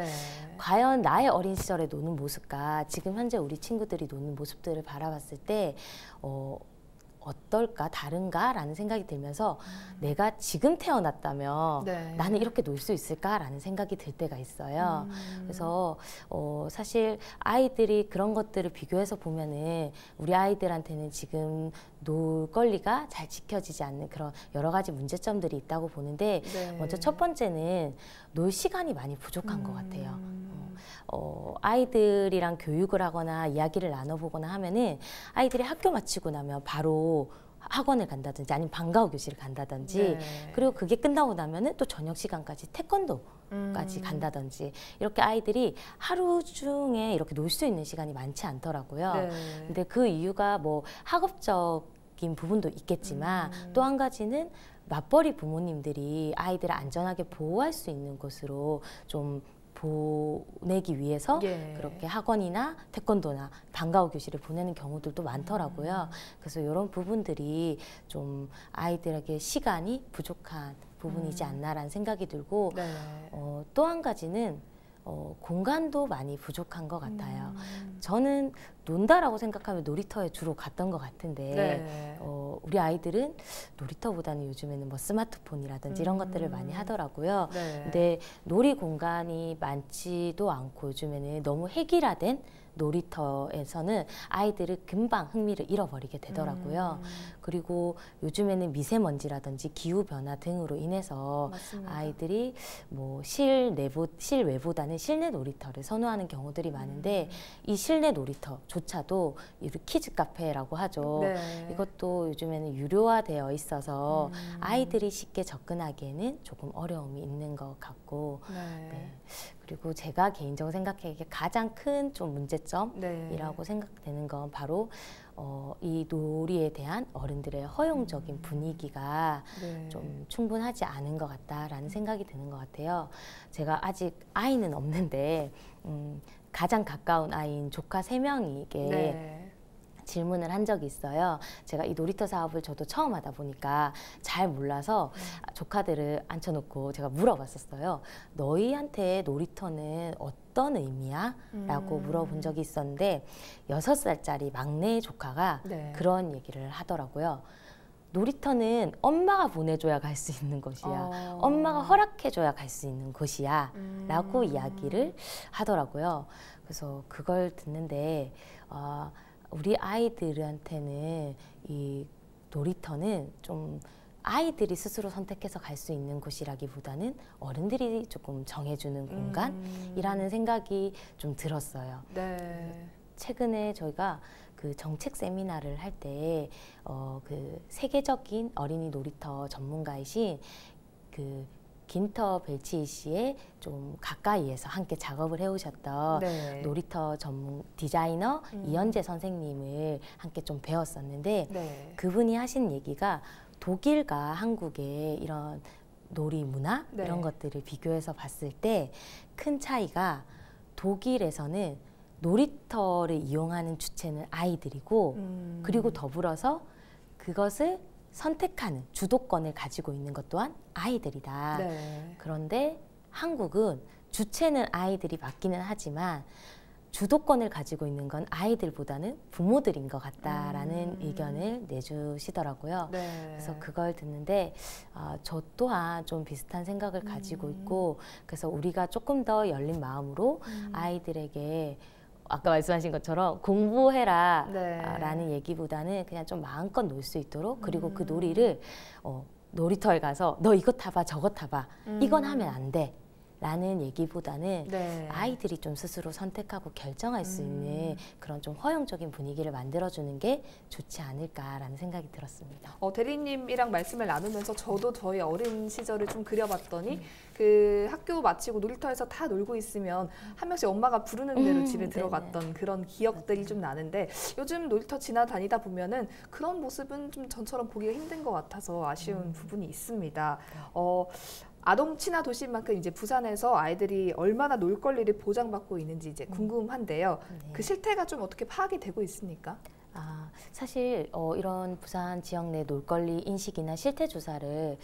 과연 나의 어린 시절에 노는 모습과 지금 현재 우리 친구들이 노는 모습들을 바라봤을 때 어떨까, 다른가 라는 생각이 들면서 내가 지금 태어났다면 나는 이렇게 놀 수 있을까 라는 생각이 들 때가 있어요. 그래서 사실 아이들이 그런 것들을 비교해서 보면은 우리 아이들한테는 지금 놀 권리가 잘 지켜지지 않는 그런 여러 가지 문제점들이 있다고 보는데 먼저 첫 번째는 놀 시간이 많이 부족한 것 같아요. 아이들이랑 교육을 하거나 이야기를 나눠보거나 하면은 아이들이 학교 마치고 나면 바로 학원을 간다든지 아니면 방과후 교실을 간다든지 그리고 그게 끝나고 나면은 또 저녁 시간까지 태권도까지 간다든지 이렇게 아이들이 하루 중에 이렇게 놀 수 있는 시간이 많지 않더라고요. 근데 그 이유가 뭐 학업적인 부분도 있겠지만 또 한 가지는 맞벌이 부모님들이 아이들을 안전하게 보호할 수 있는 곳으로 좀 보내기 위해서 그렇게 학원이나 태권도나 방과후 교실을 보내는 경우들도 많더라고요. 그래서 이런 부분들이 좀 아이들에게 시간이 부족한 부분이지 않나라는 생각이 들고 또 한 가지는 공간도 많이 부족한 것 같아요. 저는 논다라고 생각하면 놀이터에 주로 갔던 것 같은데 우리 아이들은 놀이터보다는 요즘에는 뭐 스마트폰이라든지 이런 것들을 많이 하더라고요. 근데 놀이 공간이 많지도 않고 요즘에는 너무 획일화된 놀이터에서는 아이들이 금방 흥미를 잃어버리게 되더라고요. 그리고 요즘에는 미세먼지라든지 기후변화 등으로 인해서 아이들이 뭐 실외보다는 실내 놀이터를 선호하는 경우들이 많은데 이 실내 놀이터조차도 키즈 카페라고 하죠. 이것도 요즘에는 유료화되어 있어서 아이들이 쉽게 접근하기에는 조금 어려움이 있는 것 같고 그리고 제가 개인적으로 생각하기에 가장 큰 좀 문제점이라고 생각되는 건 바로 이 놀이에 대한 어른들의 허용적인 분위기가 좀 충분하지 않은 것 같다라는 생각이 드는 것 같아요. 제가 아직 아이는 없는데 가장 가까운 아이인 조카 3명에게 질문을 한 적이 있어요. 제가 이 놀이터 사업을 저도 처음 하다 보니까 잘 몰라서 조카들을 앉혀놓고 제가 물어봤었어요. 너희한테 놀이터는 어떤 의미야? 라고 물어본 적이 있었는데 6살짜리 막내 조카가 그런 얘기를 하더라고요. 놀이터는 엄마가 보내줘야 갈 수 있는 곳이야. 엄마가 허락해줘야 갈 수 있는 곳이야. 라고 이야기를 하더라고요. 그래서 그걸 듣는데 우리 아이들한테는 이 놀이터는 좀 아이들이 스스로 선택해서 갈 수 있는 곳이라기보다는 어른들이 조금 정해주는 공간이라는 생각이 좀 들었어요. 최근에 저희가 그 정책 세미나를 할 때 그 세계적인 어린이 놀이터 전문가이신 그 긴터 벨치 씨의 좀 가까이에서 함께 작업을 해오셨던 놀이터 전문 디자이너 이현재 선생님을 함께 좀 배웠었는데 그분이 하신 얘기가 독일과 한국의 이런 놀이 문화 이런 것들을 비교해서 봤을 때 큰 차이가 독일에서는 놀이터를 이용하는 주체는 아이들이고 그리고 더불어서 그것을 선택하는 주도권을 가지고 있는 것 또한 아이들이다. 그런데 한국은 주체는 아이들이 맡기는 하지만 주도권을 가지고 있는 건 아이들보다는 부모들인 것 같다라는 의견을 내주시더라고요. 네. 그래서 그걸 듣는데 저 또한 좀 비슷한 생각을 가지고 있고, 그래서 우리가 조금 더 열린 마음으로 아이들에게 아까 말씀하신 것처럼 공부해라 라는 얘기보다는 그냥 좀 마음껏 놀 수 있도록, 그리고 그 놀이를 놀이터에 가서 너 이거 타봐 저거 타봐 이건 하면 안 돼 라는 얘기보다는 아이들이 좀 스스로 선택하고 결정할 수 있는 그런 좀 허용적인 분위기를 만들어주는 게 좋지 않을까라는 생각이 들었습니다. 대리님이랑 말씀을 나누면서 저도 저희 어린 시절을 좀 그려봤더니 그 학교 마치고 놀이터에서 다 놀고 있으면 한 명씩 엄마가 부르는 대로 집에 들어갔던 그런 기억들이 좀 나는데, 요즘 놀이터 지나다니다 보면은 그런 모습은 좀 전처럼 보기가 힘든 것 같아서 아쉬운 부분이 있습니다. 아동 친화 도시인 만큼 이제 부산에서 아이들이 얼마나 놀 권리를 보장받고 있는지 이제 궁금한데요. 그 실태가 좀 어떻게 파악이 되고 있습니까? 사실 이런 부산 지역 내 놀거리 인식이나 실태 조사를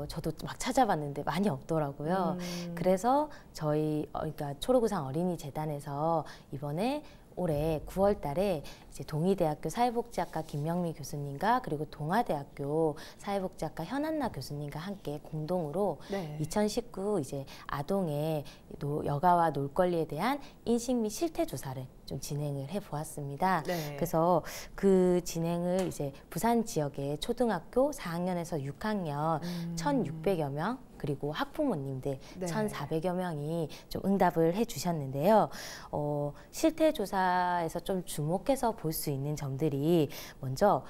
저도 막 찾아봤는데 많이 없더라고요. 그래서 저희 그러니까 초록우산 어린이재단에서 이번에 올해 9월 달에 이제 동의대학교 사회복지학과 김명미 교수님과 그리고 동아대학교 사회복지학과 현한나 교수님과 함께 공동으로 2019 이제 아동의 여가와 놀권리에 대한 인식 및 실태 조사를 좀 진행을 해 보았습니다. 그래서 그 진행을 이제 부산 지역의 초등학교 4학년에서 6학년 1,600여 명 그리고 학부모님들 1,400여 명이 좀 응답을 해 주셨는데요. 실태 조사에서 좀 주목해서 볼 수 있는 점들이 먼저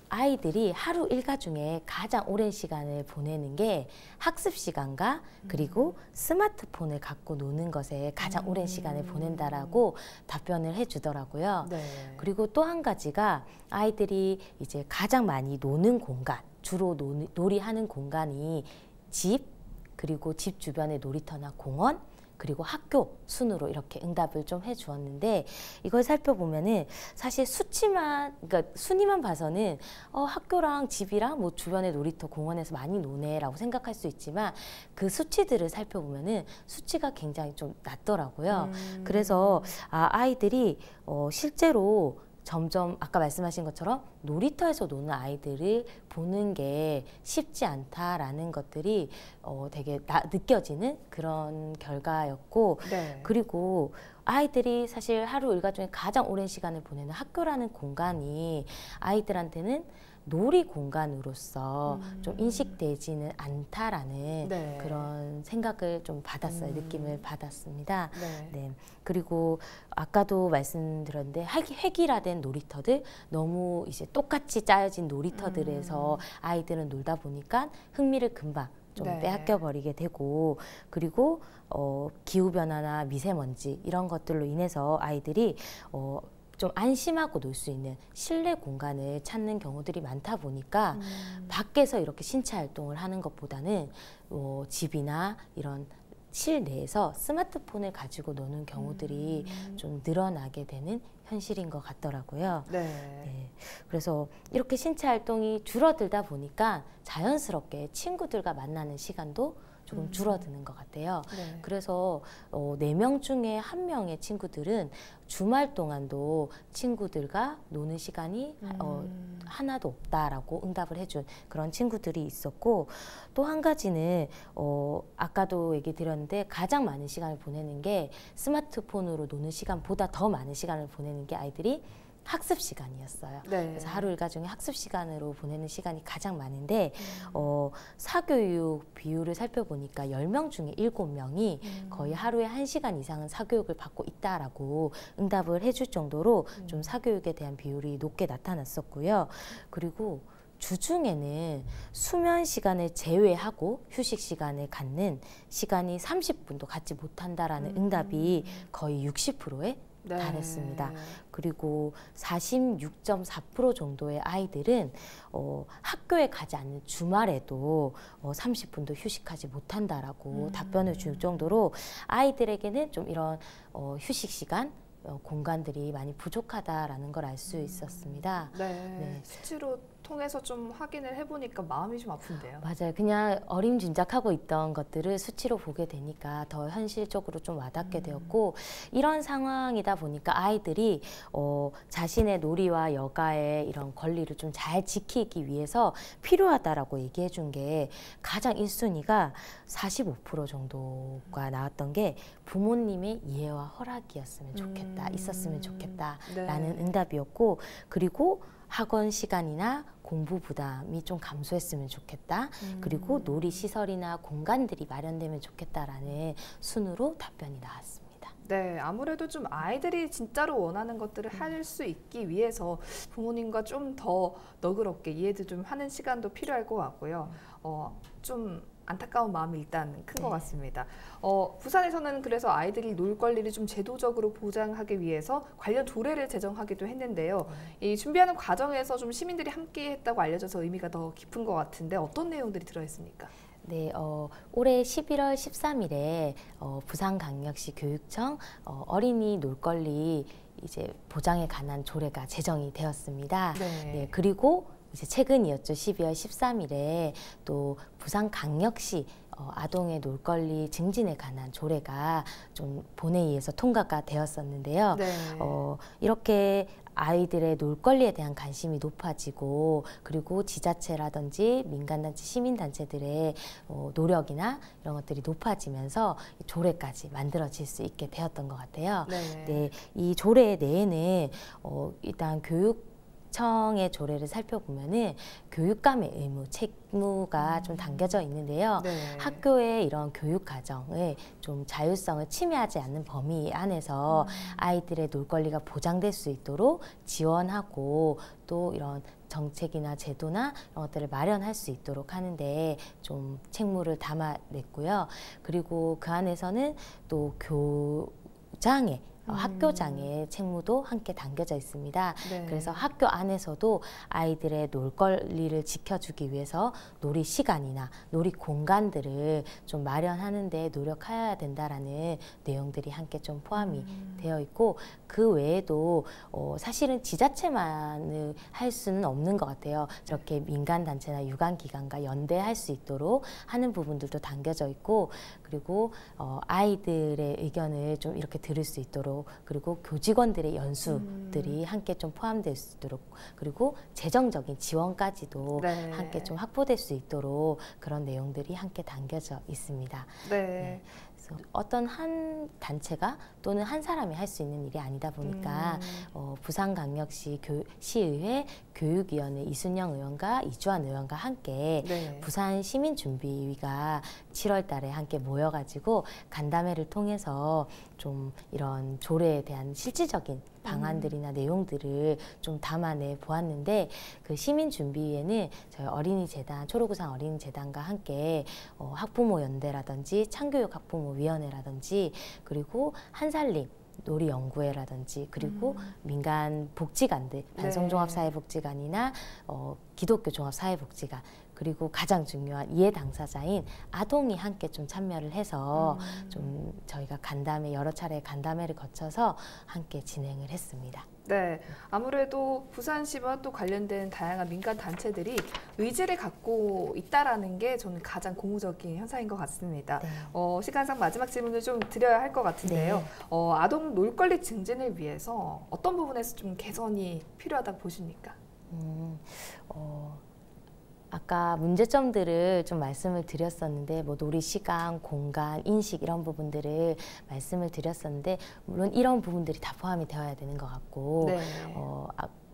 아이들이 하루 일과 중에 가장 오랜 시간을 보내는 게 학습 시간과 그리고 스마트폰을 갖고 노는 것에 가장 오랜 시간을 보낸다라고 답변을 해주더라고요. 그리고 또 한 가지가 아이들이 이제 가장 많이 노는 공간, 주로 놀이하는 공간이 집, 그리고 집 주변의 놀이터나 공원, 그리고 학교 순으로 이렇게 응답을 좀 해주었는데, 이걸 살펴보면은 사실 수치만, 그러니까 순위만 봐서는 학교랑 집이랑 뭐 주변의 놀이터, 공원에서 많이 노네라고 생각할 수 있지만 그 수치들을 살펴보면은 수치가 굉장히 좀 낮더라고요. 그래서 아이들이 실제로 점점 아까 말씀하신 것처럼 놀이터에서 노는 아이들을 보는 게 쉽지 않다라는 것들이 되게 느껴지는 그런 결과였고, 그리고 아이들이 사실 하루 일과 중에 가장 오랜 시간을 보내는 학교라는 공간이 아이들한테는 놀이 공간으로서 좀 인식되지는 않다라는 그런 생각을 좀 받았어요. 느낌을 받았습니다. 그리고 아까도 말씀드렸는데 획일화된 놀이터들, 너무 이제 똑같이 짜여진 놀이터들에서 아이들은 놀다 보니까 흥미를 금방 좀 빼앗겨 버리게 되고, 그리고 기후변화나 미세먼지 이런 것들로 인해서 아이들이 좀 안심하고 놀 수 있는 실내 공간을 찾는 경우들이 많다 보니까 밖에서 이렇게 신체 활동을 하는 것보다는 집이나 이런 실내에서 스마트폰을 가지고 노는 경우들이 좀 늘어나게 되는 현실인 것 같더라고요. 그래서 이렇게 신체 활동이 줄어들다 보니까 자연스럽게 친구들과 만나는 시간도 조금 줄어드는 것 같아요. 그래서 4명 중에 1명의 친구들은 주말 동안도 친구들과 노는 시간이 하나도 없다라고 응답을 해준 그런 친구들이 있었고, 또 한 가지는 아까도 얘기 드렸는데 가장 많은 시간을 보내는 게 스마트폰으로 노는 시간보다 더 많은 시간을 보내는 게 아이들이 학습 시간이었어요. 그래서 하루 일과 중에 학습 시간으로 보내는 시간이 가장 많은데 사교육 비율을 살펴보니까 10명 중에 7명이 거의 하루에 1시간 이상은 사교육을 받고 있다라고 응답을 해줄 정도로 좀 사교육에 대한 비율이 높게 나타났었고요. 그리고 주중에는 수면 시간을 제외하고 휴식 시간을 갖는 시간이 30분도 갖지 못한다라는 응답이 거의 60%에 달했습니다. 그리고 46.4% 정도의 아이들은 학교에 가지 않는 주말에도 30분도 휴식하지 못한다라고 답변을 줄 정도로 아이들에게는 좀 이런 휴식 시간, 공간들이 많이 부족하다라는 걸 알 수 있었습니다. 수치로 통해서 좀 확인을 해보니까 마음이 좀 아픈데요. 맞아요. 그냥 어림짐작하고 있던 것들을 수치로 보게 되니까 더 현실적으로 좀 와닿게 되었고, 이런 상황이다 보니까 아이들이 자신의 놀이와 여가의 이런 권리를 좀 잘 지키기 위해서 필요하다라고 얘기해 준 게 가장 1순위가 45% 정도가 나왔던 게 부모님의 이해와 허락이었으면 좋겠다, 있었으면 좋겠다라는 응답이었고, 그리고 학원 시간이나 공부 부담이 좀 감소했으면 좋겠다. 그리고 놀이 시설이나 공간들이 마련되면 좋겠다라는 순으로 답변이 나왔습니다. 네, 아무래도 좀 아이들이 진짜로 원하는 것들을 할 수 있기 위해서 부모님과 좀 더 너그럽게 이해도 좀 하는 시간도 필요할 것 같고요. 좀 안타까운 마음이 일단 큰 것 같습니다. 부산에서는 그래서 아이들이 놀 권리를 좀 제도적으로 보장하기 위해서 관련 조례를 제정하기도 했는데요. 이 준비하는 과정에서 좀 시민들이 함께 했다고 알려져서 의미가 더 깊은 것 같은데 어떤 내용들이 들어있습니까? 네, 올해 11월 13일에 부산광역시 교육청 어린이 놀권리 이제 보장에 관한 조례가 제정이 되었습니다. 네, 그리고 이제 최근이었죠. 12월 13일에 또 부산광역시 아동의 놀권리 증진에 관한 조례가 좀 본회의에서 통과가 되었었는데요. 이렇게 아이들의 놀권리에 대한 관심이 높아지고, 그리고 지자체라든지 민간단체, 시민단체들의 노력이나 이런 것들이 높아지면서 조례까지 만들어질 수 있게 되었던 것 같아요. 네, 이 조례 내에는 일단 교육청의 조례를 살펴보면은 교육감의 의무, 책무가 좀 담겨져 있는데요. 학교의 이런 교육 과정을 좀 자율성을 침해하지 않는 범위 안에서 아이들의 놀 권리가 보장될 수 있도록 지원하고, 또 이런 정책이나 제도나 이런 것들을 마련할 수 있도록 하는데 좀 책무를 담아냈고요. 그리고 그 안에서는 또 교장의 학교장의 책무도 함께 담겨져 있습니다. 그래서 학교 안에서도 아이들의 놀 권리를 지켜주기 위해서 놀이 시간이나 놀이 공간들을 좀 마련하는 데 노력해야 된다라는 내용들이 함께 좀 포함이 되어 있고, 그 외에도 사실은 지자체만을 할 수는 없는 것 같아요. 저렇게 민간단체나 유관기관과 연대할 수 있도록 하는 부분들도 담겨져 있고, 그리고 아이들의 의견을 좀 이렇게 들을 수 있도록, 그리고 교직원들의 연수들이 함께 좀 포함될 수 있도록, 그리고 재정적인 지원까지도 함께 좀 확보될 수 있도록 그런 내용들이 함께 담겨져 있습니다. 네. 그래서 어떤 한 단체가 또는 한 사람이 할 수 있는 일이 아니다 보니까 부산광역시 시의회 교육위원회 이순영 의원과 이주환 의원과 함께 부산 시민준비위가 7월 달에 함께 모여가지고 간담회를 통해서 좀 이런 조례에 대한 실질적인 방안들이나 내용들을 좀 담아내 보았는데, 그 시민준비위에는 저희 어린이재단, 초록우산 어린이재단과 함께 학부모연대라든지 창교육 학부모위원회라든지, 그리고 한살림 놀이연구회라든지, 그리고 민간 복지관들, 반성종합사회복지관이나 기독교 종합사회복지관, 그리고 가장 중요한 이해 당사자인 아동이 함께 좀 참여를 해서 좀 저희가 간담회, 여러 차례 간담회를 거쳐서 함께 진행을 했습니다. 네, 아무래도 부산시와 또 관련된 다양한 민간 단체들이 의지를 갖고 있다라는 게 저는 가장 고무적인 현상인 것 같습니다. 시간상 마지막 질문을 좀 드려야 할 것 같은데요. 아동 놀권리 증진을 위해서 어떤 부분에서 좀 개선이 필요하다고 보십니까? 아까 문제점들을 좀 말씀을 드렸었는데, 뭐 놀이 시간, 공간, 인식 이런 부분들을 말씀을 드렸었는데, 물론 이런 부분들이 다 포함이 되어야 되는 것 같고,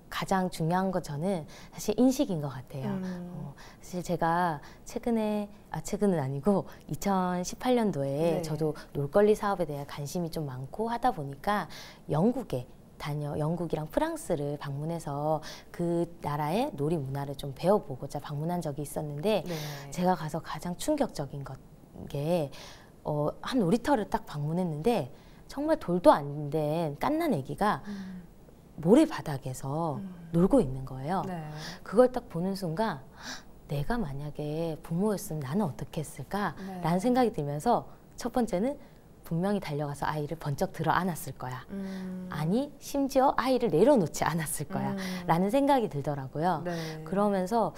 가장 중요한 건 저는 사실 인식인 것 같아요. 사실 제가 최근은 아니고 2018년도에 저도 놀권리 사업에 대한 관심이 좀 많고 하다 보니까 영국이랑 프랑스를 방문해서 그 나라의 놀이 문화를 좀 배워보고자 방문한 적이 있었는데, 제가 가서 가장 충격적인 게 한 놀이터를 딱 방문했는데 정말 돌도 안 된 갓난 아기가 모래바닥에서 놀고 있는 거예요. 그걸 딱 보는 순간 내가 만약에 부모였으면 나는 어떻게 했을까? 라는 생각이 들면서, 첫 번째는 분명히 달려가서 아이를 번쩍 들어 안았을 거야. 아니 심지어 아이를 내려놓지 않았을 거야. 라는 생각이 들더라고요. 네. 그러면서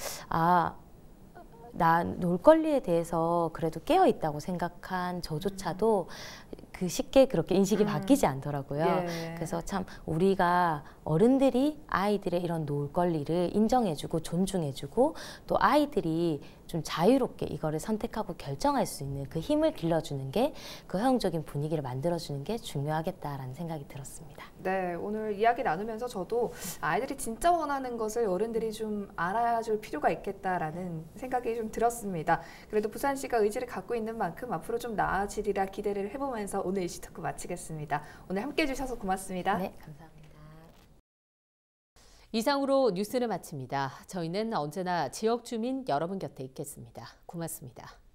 나 놀권리에 대해서 그래도 깨어있다고 생각한 저조차도 그 쉽게 그렇게 인식이 바뀌지 않더라고요. 예. 그래서 참 우리가 어른들이 아이들의 이런 놀 권리를 인정해주고 존중해주고 또 아이들이 좀 자유롭게 이거를 선택하고 결정할 수 있는 그 힘을 길러주는 게 그 허용적인 분위기를 만들어주는 게 중요하겠다라는 생각이 들었습니다. 네, 오늘 이야기 나누면서 저도 아이들이 진짜 원하는 것을 어른들이 좀 알아줄 필요가 있겠다라는 생각이 좀 들었습니다. 그래도 부산시가 의지를 갖고 있는 만큼 앞으로 좀 나아지리라 기대를 해보면서 오늘 이슈 토크 마치겠습니다. 오늘 함께해 주셔서 고맙습니다. 네, 감사합니다. 이상으로 뉴스를 마칩니다. 저희는 언제나 지역 주민 여러분 곁에 있겠습니다. 고맙습니다.